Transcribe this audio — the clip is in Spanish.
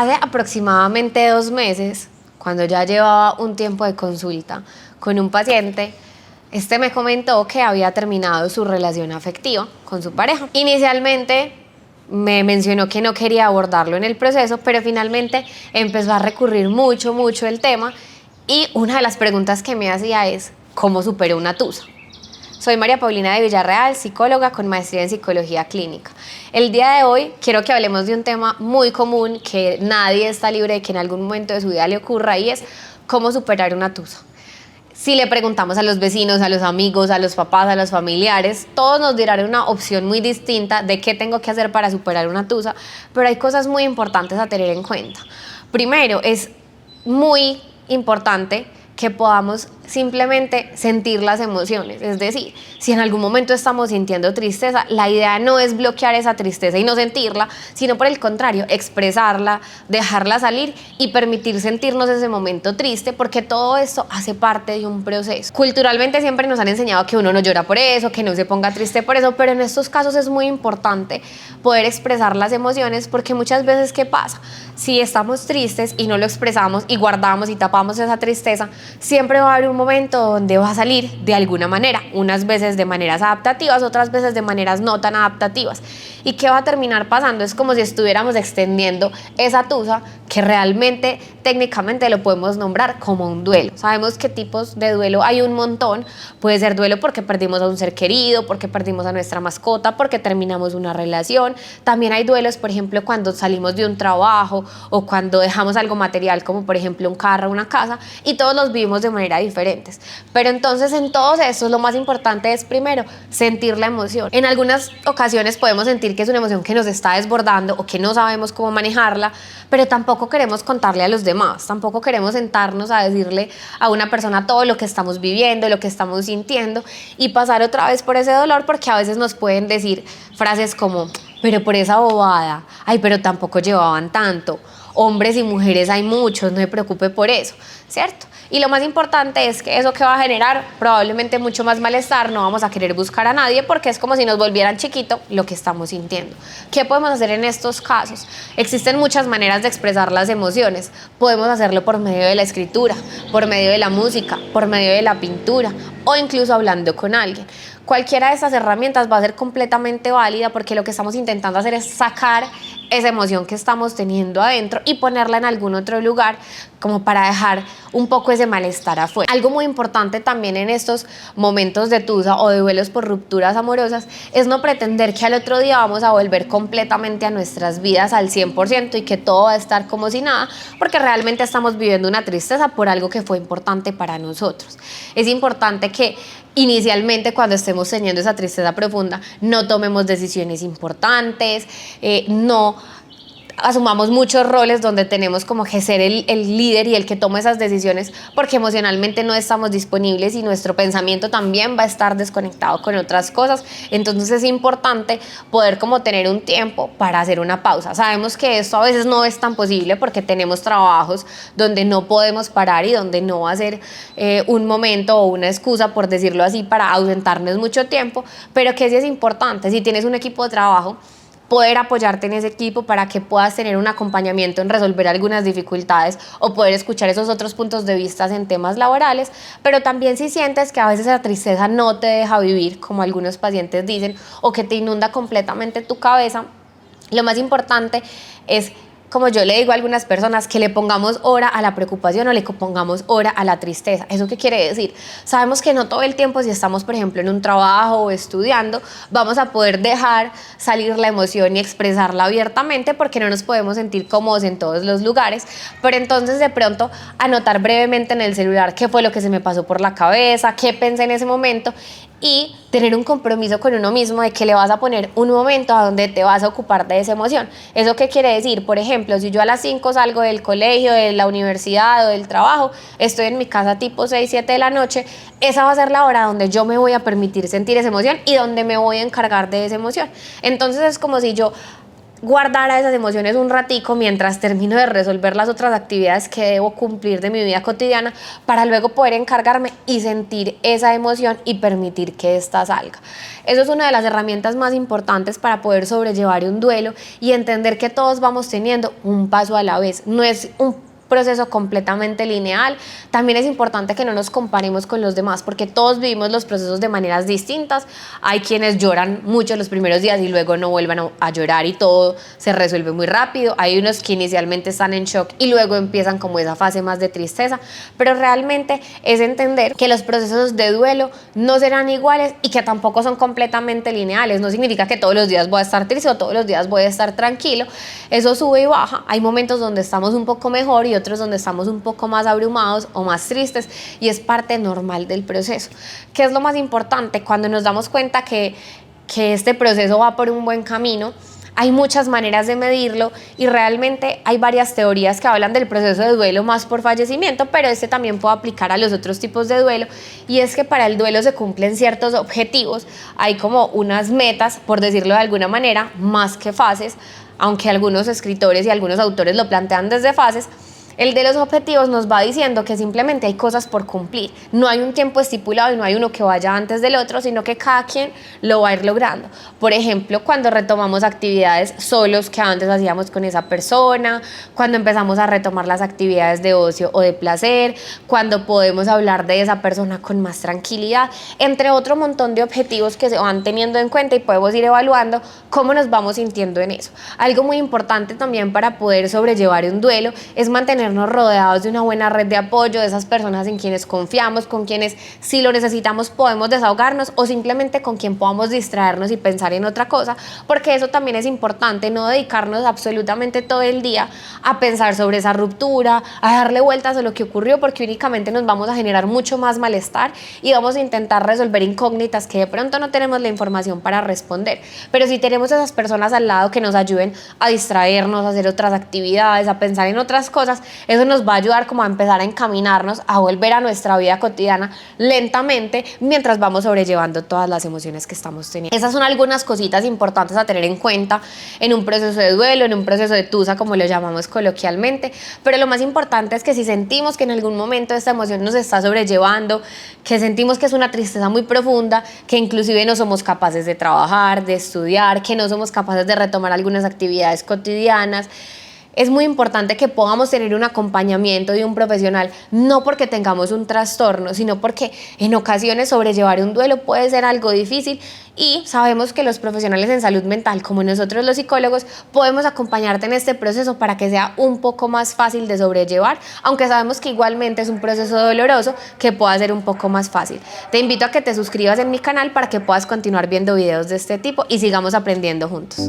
Hace aproximadamente 2 meses, cuando ya llevaba un tiempo de consulta con un paciente, este me comentó que había terminado su relación afectiva con su pareja. Inicialmente me mencionó que no quería abordarlo en el proceso, pero finalmente empezó a recurrir mucho el tema, y una de las preguntas que me hacía es: ¿cómo superó una tusa? Soy María Paulina de Villarreal, psicóloga con maestría en psicología clínica. El día de hoy quiero que hablemos de un tema muy común que nadie está libre de que en algún momento de su vida le ocurra, y es cómo superar una tusa. Si le preguntamos a los vecinos, a los amigos, a los papás, a los familiares, todos nos dirán una opción muy distinta de qué tengo que hacer para superar una tusa, pero hay cosas muy importantes a tener en cuenta. Primero, es muy importante que podamos simplemente sentir las emociones. Es decir, si en algún momento estamos sintiendo tristeza, la idea no es bloquear esa tristeza y no sentirla, sino por el contrario, expresarla, dejarla salir y permitir sentirnos ese momento triste, porque todo esto hace parte de un proceso. Culturalmente siempre nos han enseñado que uno no llora por eso, que no se ponga triste por eso, pero en estos casos es muy importante poder expresar las emociones, porque muchas veces, ¿qué pasa? Si estamos tristes y no lo expresamos y guardamos y tapamos esa tristeza, siempre va a haber un momento donde va a salir de alguna manera, unas veces de maneras adaptativas, otras veces de maneras no tan adaptativas. ¿Y qué va a terminar pasando? Es como si estuviéramos extendiendo esa tusa, que realmente técnicamente lo podemos nombrar como un duelo. Sabemos qué tipos de duelo hay un montón. Puede ser duelo porque perdimos a un ser querido, porque perdimos a nuestra mascota, porque terminamos una relación. También hay duelos, por ejemplo, cuando salimos de un trabajo o cuando dejamos algo material, como por ejemplo un carro, una casa, y todos los vivimos de manera diferentes. Pero entonces, en todos estos, lo más importante es primero sentir la emoción. En algunas ocasiones podemos sentir que es una emoción que nos está desbordando o que no sabemos cómo manejarla, pero tampoco queremos contarle a los demás, tampoco queremos sentarnos a decirle a una persona todo lo que estamos viviendo, lo que estamos sintiendo, y pasar otra vez por ese dolor, porque a veces nos pueden decir frases como: pero por esa bobada, ay, pero tampoco llevaban tanto, hombres y mujeres hay muchos, no se preocupe por eso, ¿cierto? Y lo más importante es que eso que va a generar probablemente mucho más malestar. No vamos a querer buscar a nadie, porque es como si nos volvieran chiquito lo que estamos sintiendo. ¿Qué podemos hacer en estos casos? Existen muchas maneras de expresar las emociones. Podemos hacerlo por medio de la escritura, por medio de la música, por medio de la pintura, o incluso hablando con alguien. Cualquiera de estas herramientas va a ser completamente válida, porque lo que estamos intentando hacer es sacar esa emoción que estamos teniendo adentro y ponerla en algún otro lugar, como para dejar un poco ese malestar afuera. Algo muy importante también en estos momentos de tusa o de duelos por rupturas amorosas es no pretender que al otro día vamos a volver completamente a nuestras vidas al 100% y que todo va a estar como si nada, porque realmente estamos viviendo una tristeza por algo que fue importante para nosotros. Es importante que inicialmente, cuando estemos teniendo esa tristeza profunda, no tomemos decisiones importantes, no asumamos muchos roles donde tenemos como que ser el líder y el que toma esas decisiones, porque emocionalmente no estamos disponibles y nuestro pensamiento también va a estar desconectado con otras cosas. Entonces es importante poder como tener un tiempo para hacer una pausa. Sabemos que esto a veces no es tan posible, porque tenemos trabajos donde no podemos parar y donde no va a ser un momento o una excusa, por decirlo así, para ausentarnos mucho tiempo, pero que sí es importante, si tienes un equipo de trabajo, poder apoyarte en ese equipo para que puedas tener un acompañamiento en resolver algunas dificultades o poder escuchar esos otros puntos de vista en temas laborales. Pero también, si sientes que a veces la tristeza no te deja vivir, como algunos pacientes dicen, o que te inunda completamente tu cabeza, lo más importante es, como yo le digo a algunas personas, que le pongamos hora a la preocupación o le pongamos hora a la tristeza. ¿Eso qué quiere decir? Sabemos que no todo el tiempo, si estamos por ejemplo en un trabajo o estudiando, vamos a poder dejar salir la emoción y expresarla abiertamente, porque no nos podemos sentir cómodos en todos los lugares. Pero entonces, de pronto, anotar brevemente en el celular qué fue lo que se me pasó por la cabeza, qué pensé en ese momento, y tener un compromiso con uno mismo de que le vas a poner un momento a donde te vas a ocupar de esa emoción. ¿Eso qué quiere decir? Por ejemplo, si yo a las 5 salgo del colegio, de la universidad o del trabajo, estoy en mi casa tipo 6, 7 de la noche, esa va a ser la hora donde yo me voy a permitir sentir esa emoción y donde me voy a encargar de esa emoción. Entonces es como si yo guardar a esas emociones un ratico mientras termino de resolver las otras actividades que debo cumplir de mi vida cotidiana para luego poder encargarme y sentir esa emoción y permitir que ésta salga. Eso es una de las herramientas más importantes para poder sobrellevar un duelo y entender que todos vamos teniendo un paso a la vez. No es un proceso completamente lineal. También es importante que no nos comparemos con los demás porque todos vivimos los procesos de maneras distintas. Hay quienes lloran mucho los primeros días y luego no vuelven a llorar y todo se resuelve muy rápido. Hay unos que inicialmente están en shock y luego empiezan como esa fase más de tristeza, pero realmente es entender que los procesos de duelo no serán iguales y que tampoco son completamente lineales. No significa que todos los días voy a estar triste o todos los días voy a estar tranquilo. Eso sube y baja. Hay momentos donde estamos un poco mejor y otros donde estamos un poco más abrumados o más tristes, y es parte normal del proceso. ¿Qué es lo más importante? Cuando nos damos cuenta que este proceso va por un buen camino, hay muchas maneras de medirlo y realmente hay varias teorías que hablan del proceso de duelo más por fallecimiento, pero este también puede aplicar a los otros tipos de duelo, y es que para el duelo se cumplen ciertos objetivos. Hay como unas metas, por decirlo de alguna manera, más que fases, aunque algunos escritores y algunos autores lo plantean desde fases. El de los objetivos nos va diciendo que simplemente hay cosas por cumplir. No hay un tiempo estipulado y no hay uno que vaya antes del otro, sino que cada quien lo va a ir logrando. Por ejemplo, cuando retomamos actividades solos que antes hacíamos con esa persona, cuando empezamos a retomar las actividades de ocio o de placer, cuando podemos hablar de esa persona con más tranquilidad, entre otro montón de objetivos que se van teniendo en cuenta y podemos ir evaluando cómo nos vamos sintiendo en eso. Algo muy importante también para poder sobrellevar un duelo es mantener rodeados de una buena red de apoyo, de esas personas en quienes confiamos, con quienes si lo necesitamos podemos desahogarnos, o simplemente con quien podamos distraernos y pensar en otra cosa, porque eso también es importante, no dedicarnos absolutamente todo el día a pensar sobre esa ruptura, a darle vueltas a lo que ocurrió, porque únicamente nos vamos a generar mucho más malestar y vamos a intentar resolver incógnitas que de pronto no tenemos la información para responder. Pero si tenemos esas personas al lado que nos ayuden a distraernos, a hacer otras actividades, a pensar en otras cosas, eso nos va a ayudar como a empezar a encaminarnos a volver a nuestra vida cotidiana lentamente mientras vamos sobrellevando todas las emociones que estamos teniendo. Esas son algunas cositas importantes a tener en cuenta en un proceso de duelo, en un proceso de tusa, como lo llamamos coloquialmente, pero lo más importante es que si sentimos que en algún momento esta emoción nos está sobrellevando, que sentimos que es una tristeza muy profunda, que inclusive no somos capaces de trabajar, de estudiar, que no somos capaces de retomar algunas actividades cotidianas, es muy importante que podamos tener un acompañamiento de un profesional, no porque tengamos un trastorno, sino porque en ocasiones sobrellevar un duelo puede ser algo difícil, y sabemos que los profesionales en salud mental, como nosotros los psicólogos, podemos acompañarte en este proceso para que sea un poco más fácil de sobrellevar, aunque sabemos que igualmente es un proceso doloroso que pueda ser un poco más fácil. Te invito a que te suscribas en mi canal para que puedas continuar viendo videos de este tipo y sigamos aprendiendo juntos.